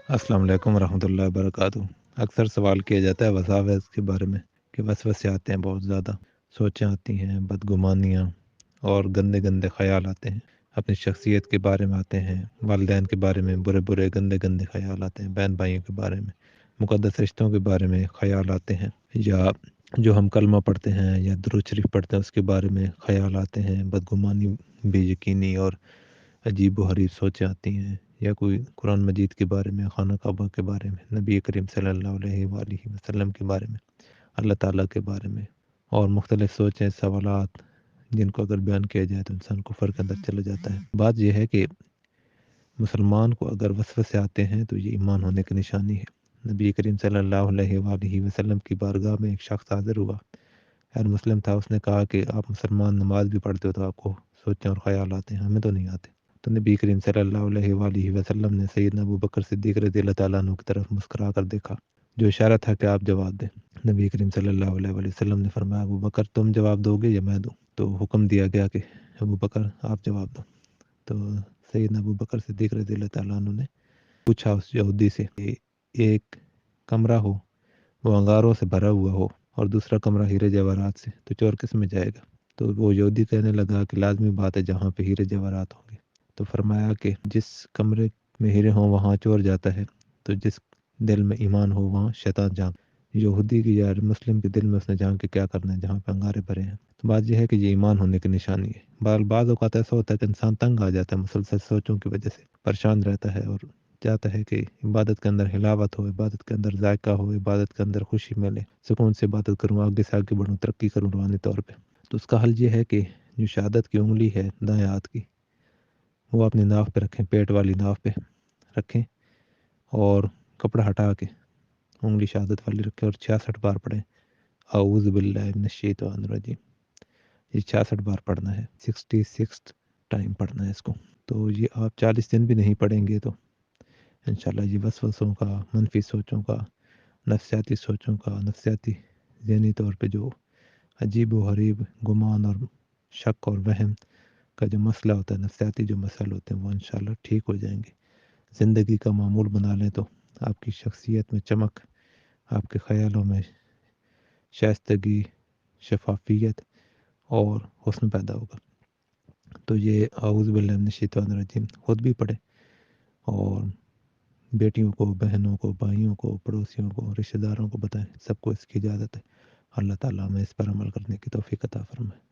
السلام علیکم ورحمۃ اللہ وبرکاتہ۔ اکثر سوال کیا جاتا ہے وساوس کے بارے میں کہ وسوسے آتے ہیں، بہت زیادہ سوچیں آتی ہیں، بدگمانیاں اور گندے گندے خیال آتے ہیں، اپنی شخصیت کے بارے میں آتے ہیں، والدین کے بارے میں برے برے گندے گندے خیال آتے ہیں، بہن بھائیوں کے بارے میں، مقدس رشتوں کے بارے میں خیال آتے ہیں، یا جو ہم کلمہ پڑھتے ہیں یا درود شریف پڑھتے ہیں اس کے بارے میں خیال آتے ہیں، بدگمانی، بے یقینی اور عجیب و غریب سوچیں آتی ہیں، یا کوئی قرآن مجید کے بارے میں، خانہ کعبہ کے بارے میں، نبی کریم صلی اللہ علیہ وآلہ وسلم کے بارے میں، اللہ تعالیٰ کے بارے میں، اور مختلف سوچیں، سوالات جن کو اگر بیان کیا جائے تو انسان کفر کے اندر چلا جاتا ہے۔ بات یہ ہے کہ مسلمان کو اگر وسوسے آتے ہیں تو یہ ایمان ہونے کی نشانی ہے۔ نبی کریم صلی اللہ علیہ وآلہ وسلم کی بارگاہ میں ایک شخص حاضر ہوا، غیر مسلم تھا۔ اس نے کہا کہ آپ مسلمان نماز بھی پڑھتے ہو تو آپ کو سوچیں اور خیال آتے ہیں، ہمیں تو نہیں آتے۔ تو نبی کریم صلی اللہ علیہ وآلہ وسلم نے سیدنا ابو بکر صدیق رضی اللہ تعالیٰ عنہ کی طرف مسکرا کر دیکھا، جو اشارہ تھا کہ آپ جواب دیں۔ نبی کریم صلی اللہ علیہ وآلہ وسلم نے فرمایا ابو بکر تم جواب دو گے یا میں دوں؟ تو حکم دیا گیا کہ ابو بکر آپ جواب دو۔ تو سیدنا ابو بکر صدیق رضی اللہ تعالیٰ عنہ نے پوچھا اس یہودی سے کہ ایک کمرہ ہو وہ انگاروں سے بھرا ہوا ہو اور دوسرا کمرہ ہیرے جواہرات سے، تو چور کس میں جائے گا؟ تو وہ یہودی کہنے لگا کہ لازمی بات ہے جہاں پہ ہیرے جواہرات ہوں گے۔ تو فرمایا کہ جس کمرے میں ہیرے ہوں وہاں چور جاتا ہے، تو جس دل میں ایمان ہو وہاں شیطان جان۔ یہودی کی یا مسلم کے دل میں اس نے جان کے کیا کرنا ہے جہاں پہ انگارے بھرے ہیں؟ تو بات یہ ہے کہ یہ ایمان ہونے کی نشانی ہے۔ بعض اوقات ایسا ہوتا ہے کہ انسان تنگ آ جاتا ہے مسلسل سوچوں کی وجہ سے، پریشان رہتا ہے اور چاہتا ہے کہ عبادت کے اندر حلاوت ہو، عبادت کے اندر ذائقہ ہو، عبادت کے اندر خوشی ملے، سکون سے عبادت کروں، آگے سے آگے بڑھوں، ترقی کروں روحانی طور پہ۔ تو اس کا حل یہ ہے کہ جو شہادت کی انگلی ہے دائیں ہاتھ کی، وہ اپنی ناف پہ رکھیں، پیٹ والی ناف پہ رکھیں اور کپڑا ہٹا کے انگلی شہادت والی رکھیں اور 66 بار پڑھیں اعوذ باللہ من الشیطان الرجیم۔ یہ 66 بار پڑھنا ہے، 66 ٹائم پڑھنا ہے اس کو۔ تو یہ آپ 40 دن بھی نہیں پڑھیں گے تو انشاءاللہ یہ وسوسوں کا، منفی سوچوں کا، نفسیاتی سوچوں کا، نفسیاتی ذہنی طور پہ جو عجیب و غریب گمان اور شک اور وہم کا جو مسئلہ ہوتا ہے، نفسیاتی جو مسائل ہوتے ہیں وہ انشاءاللہ ٹھیک ہو جائیں گے۔ زندگی کا معمول بنا لیں تو آپ کی شخصیت میں چمک، آپ کے خیالوں میں شائستگی، شفافیت اور حسن پیدا ہوگا۔ تو یہ اعوذ باللہ من الشیطان الرجیم خود بھی پڑھیں اور بیٹیوں کو، بہنوں کو، بھائیوں کو، پڑوسیوں کو، رشتہ داروں کو بتائیں، سب کو اس کی اجازت ہے۔ اللہ تعالیٰ ہمیں اس پر عمل کرنے کی توفیق عطا فرمائے۔